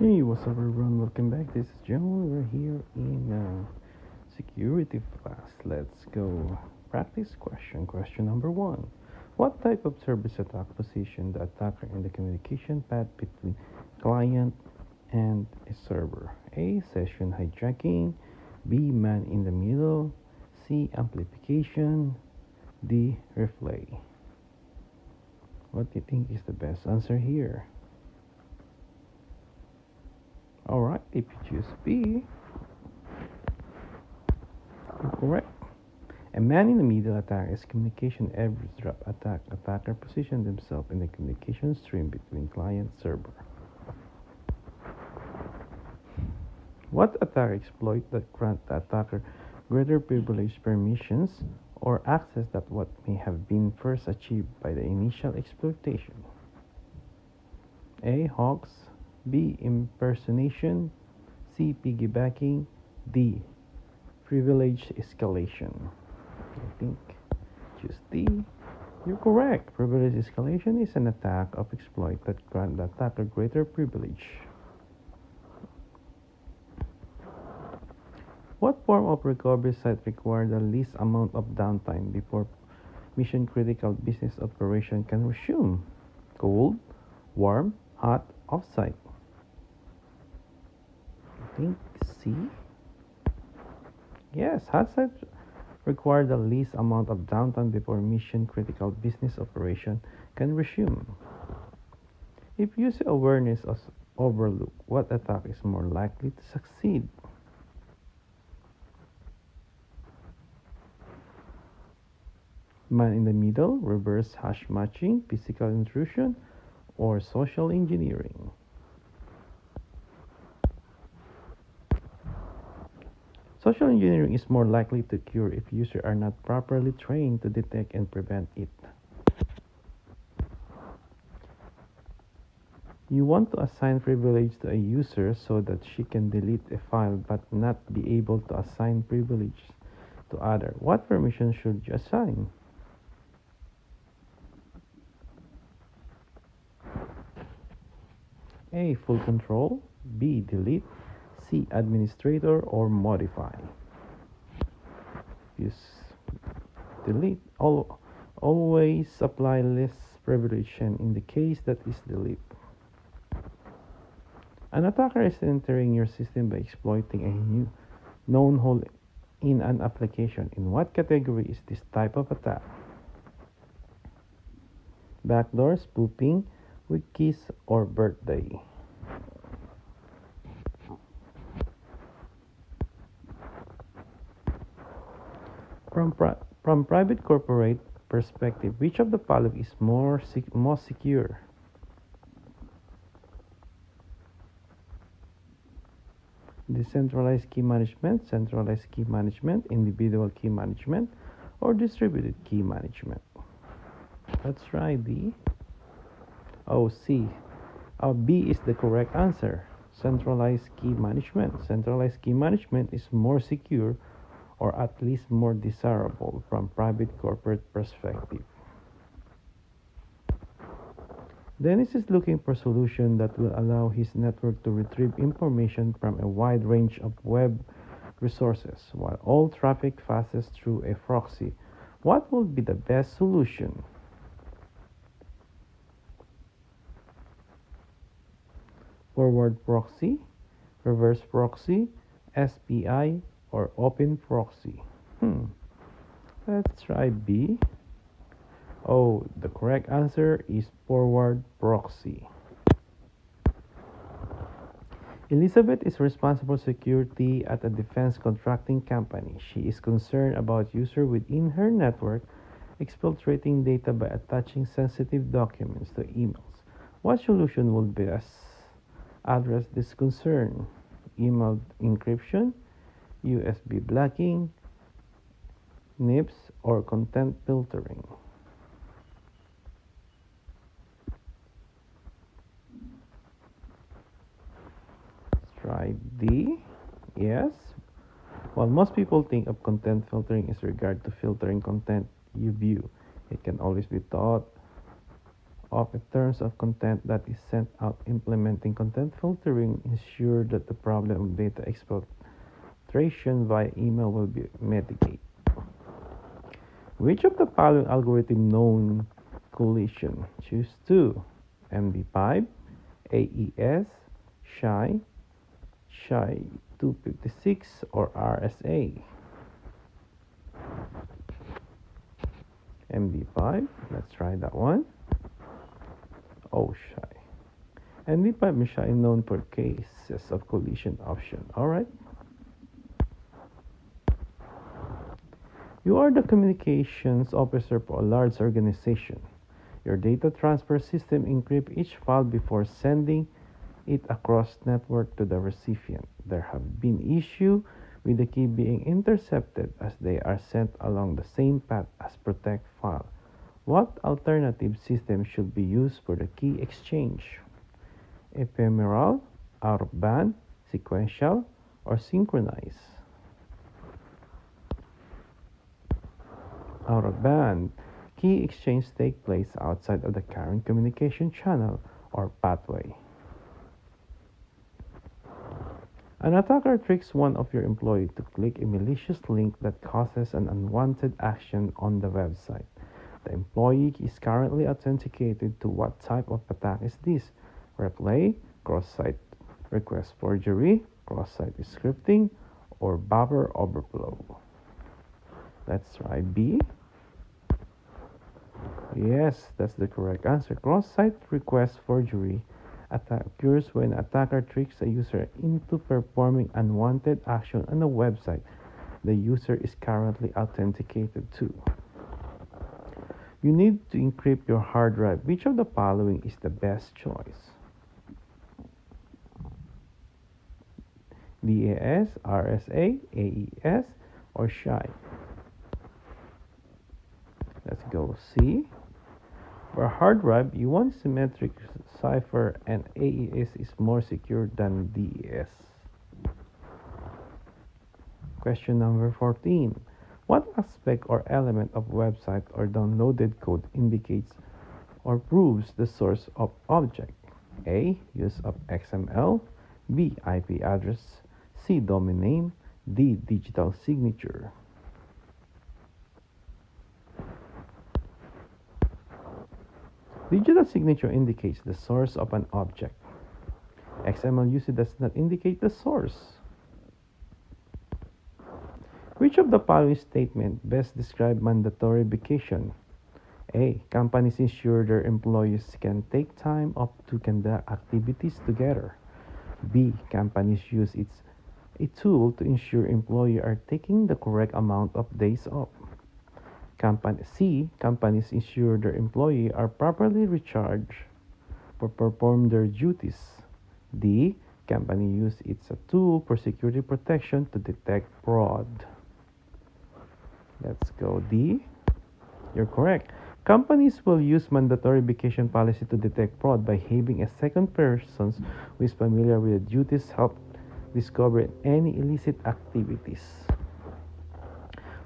Hey, what's up, everyone? Welcome back. This is Joe. We're here in security class. Let's go. Practice question. Question number one. What type of service attack position the attacker in the communication path between client and a server? A. Session hijacking. B. Man in the middle. C. Amplification. D. Replay. What do you think is the best answer here? Alright, if you choose B, you're correct. A man in the middle attack is communication eavesdrop attack. Attacker position themselves in the communication stream between client and server. What attack exploit that grant the attacker greater privileged permissions or access than what may have been first achieved by the initial exploitation? A. Hoax. B. Impersonation. C. Piggybacking. D. Privilege escalation. I think choose D. You're correct. Privilege escalation is an attack of exploit that grant the attacker greater privilege. What form of recovery site requires the least amount of downtime before mission critical business operation can resume? Cold, warm, hot, offsite. I think C. Yes, hot site require the least amount of downtime before mission critical business operation can resume. If user awareness is overlooked, what attack is more likely to succeed? Man in the middle, reverse hash matching, physical intrusion, or social engineering? Social engineering is more likely to occur if users are not properly trained to detect and prevent it. You want to assign privilege to a user so that she can delete a file but not be able to assign privilege to other. What permission should you assign? A. Full control. B. Delete. C. Administrator or modify. Use delete. Always apply less privilege and in the case that is delete. An attacker is entering your system by exploiting a new known hole in an application. In what category is this type of attack? Backdoor, spoofing, weak keys, or birthday? From private corporate perspective, which of the following is most secure? Decentralized key management, centralized key management, individual key management, or distributed key management? Let's try D. Oh, C. B is the correct answer. Centralized key management. Centralized key management is more secure or at least more desirable from private corporate perspective. Dennis is looking for a solution that will allow his network to retrieve information from a wide range of web resources while all traffic passes through a proxy. What will be the best solution? Forward proxy, reverse proxy, SPI, or open proxy? Let's try B. Oh, the correct answer is forward proxy. Elizabeth is responsible for security at a defense contracting company. She is concerned about users within her network exfiltrating data by attaching sensitive documents to emails. What solution will best address this concern? Email encryption, USB blocking, NIPS, or content filtering? Try D. Yes. While most people think of content filtering as regard to filtering content you view, it can always be thought of a terms of content that is sent out. Implementing content filtering ensure that the problem of data exfiltration via email will be mitigated. Which of the following algorithm known collision? Choose two: MD5, AES, SHI 256, or RSA. MD5, let's try that one. Oh, SHI. MD5 and SHI known for cases of collision option. Alright. You are the communications officer for a large organization. Your data transfer system encrypts each file before sending it across network to the recipient. There have been issues with the key being intercepted as they are sent along the same path as protect file. What alternative system should be used for the key exchange? Ephemeral, out of band, sequential, or synchronized? Out of band, key exchange takes place outside of the current communication channel or pathway. An attacker tricks one of your employees to click a malicious link that causes an unwanted action on the website. The employee is currently authenticated to what type of attack is this? Replay, cross-site request forgery, cross-site scripting, or buffer overflow? Let's try B. Yes, that's the correct answer. Cross-site request forgery occurs when an attacker tricks a user into performing unwanted action on a website the user is currently authenticated to. You need to encrypt your hard drive. Which of the following is the best choice? DAS, RSA, AES, or SHI? Let's go C. For a hard drive, you want symmetric cipher, and AES is more secure than DAS. Question number 14. What aspect or element of website or downloaded code indicates or proves the source of object? A. Use of XML, B. IP address, C. Domain name, D. Digital signature. Digital signature indicates the source of an object. XML usage does not indicate the source. Which of the following statement best describe mandatory vacation? A. Companies ensure their employees can take time off to conduct activities together. B. Companies use a tool to ensure employees are taking the correct amount of days off. C. Companies ensure their employees are properly recharged for perform their duties. D. Company use it's a tool for security protection to detect fraud. Let's go D. You're correct. Companies will use mandatory vacation policy to detect fraud by having a second person who is familiar with the duties help discover any illicit activities.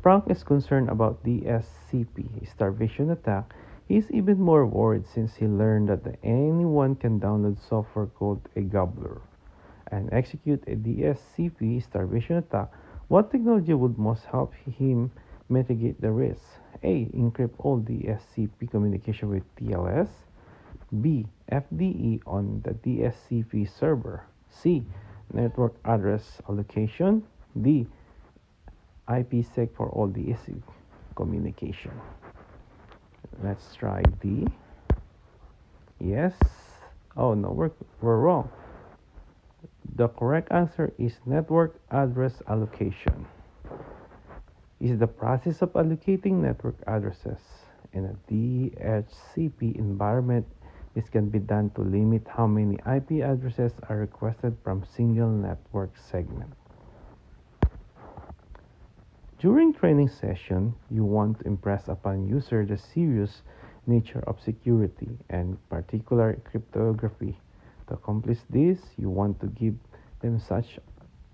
Frank is concerned about DSCP starvation attack. He is even more worried since he learned that anyone can download software called a gobbler and execute a DSCP starvation attack. What technology would most help him mitigate the risk? A. Encrypt all DSCP communication with TLS. B. FDE on the DSCP server. C. Network address allocation. D. IPsec for all DSCP communication. Let's try D. Yes. Oh no, we're wrong. The correct answer is network address allocation. Is the process of allocating network addresses in a DHCP environment. This can be done to limit how many IP addresses are requested from single network segment. During training session, you want to impress upon user the serious nature of security and particular cryptography. To accomplish this, you want to give them such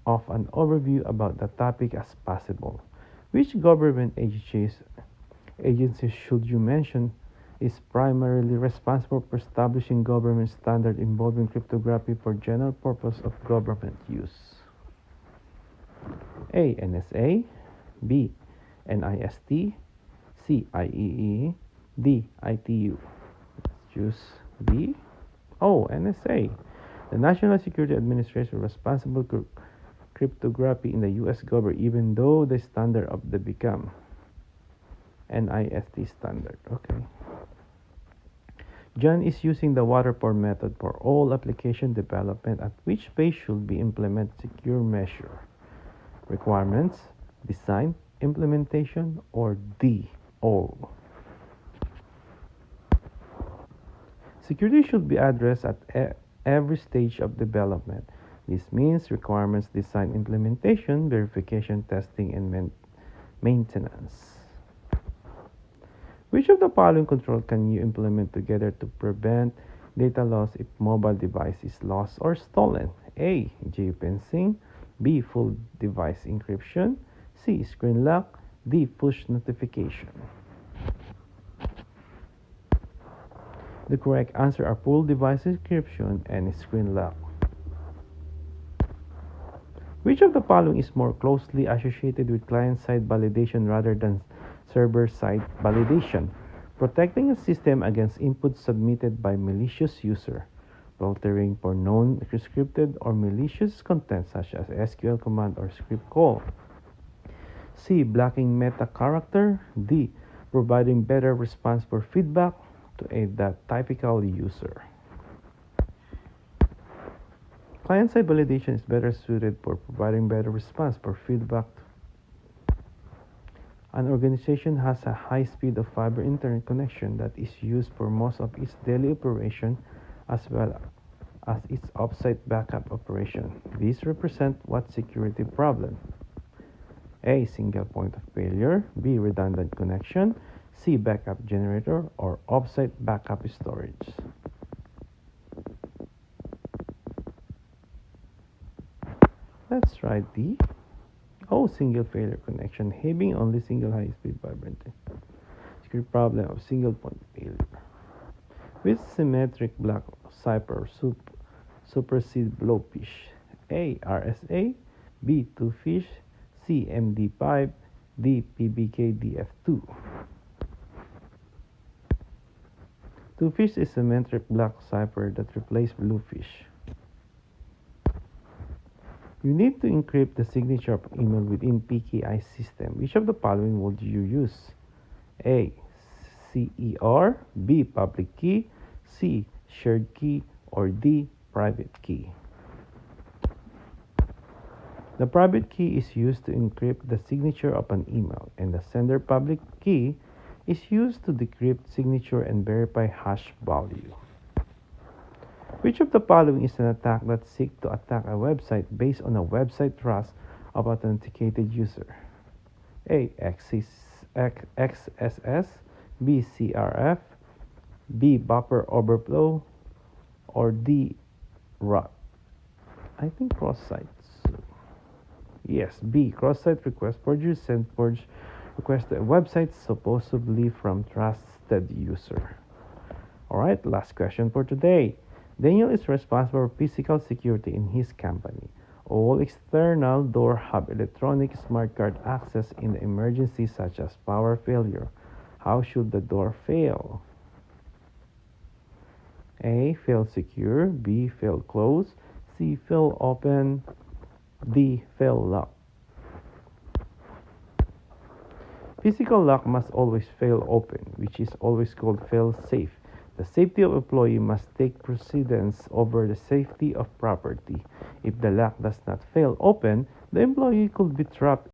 of an overview about the topic as possible. Which government agencies should you mention is primarily responsible for establishing government standards involving cryptography for general purpose of government use? A. NSA, B. NIST, C. IEE, D. ITU. Let's choose B. Oh, NSA. The National Security Administration responsible for cryptography in the US government, even though the standard of the become NIST standard. Okay. John is using the waterfall method for all application development, at which phase should be implement secure measure. Requirements, design, implementation, or D. O. Security should be addressed at every stage of development. This means requirements, design, implementation, verification, testing, and maintenance. Which of the following control can you implement together to prevent data loss if mobile device is lost or stolen? A. Geofencing, B. Full device encryption, C. Screen lock, D. Push notification. The correct answer are full device encryption and screen lock. Which of the following is more closely associated with client-side validation rather than server-side validation? Protecting a system against input submitted by malicious user, filtering for known scripted or malicious content such as SQL command or script call. C. Blocking meta character. D. Providing better response for feedback to aid the typical user. Client-side validation is better suited for providing better response for feedback. An organization has a high speed of fiber internet connection that is used for most of its daily operation as well as its offsite backup operation. These represent what security problem? A. Single point of failure, B. Redundant connection, C. Backup generator, or offsite backup storage. Let's try D. Oh, single failure connection, having only single high-speed fiber internet. Security problem of single point failure. Which symmetric block cipher supersede blowfish? A. RSA, B. 2fish, C. MD5, D. PBKDF2. 2fish is symmetric block cipher that replaces bluefish. You need to encrypt the signature of email within PKI system. Which of the following would you use? A. CER, B. Public key, C. Shared key, or D. Private key. The private key is used to encrypt the signature of an email, and the sender public key is used to decrypt signature and verify hash value. Which of the following is an attack that seeks to attack a website based on a website trust of authenticated user? A. XSS, B. CRF, B. Buffer overflow, or D. ROT? I think cross-site. Yes, B. Cross-site request forgery send forged request to a website supposedly from trusted user. Alright, last question for today. Daniel is responsible for physical security in his company. All external doors have electronic smart card access in the emergency such as power failure. How should the door fail? A. Fail secure, B. Fail close, C. Fail open, D. Fail lock. Physical lock must always fail open, which is always called fail safe. The safety of employee must take precedence over the safety of property. If the lock does not fail open, the employee could be trapped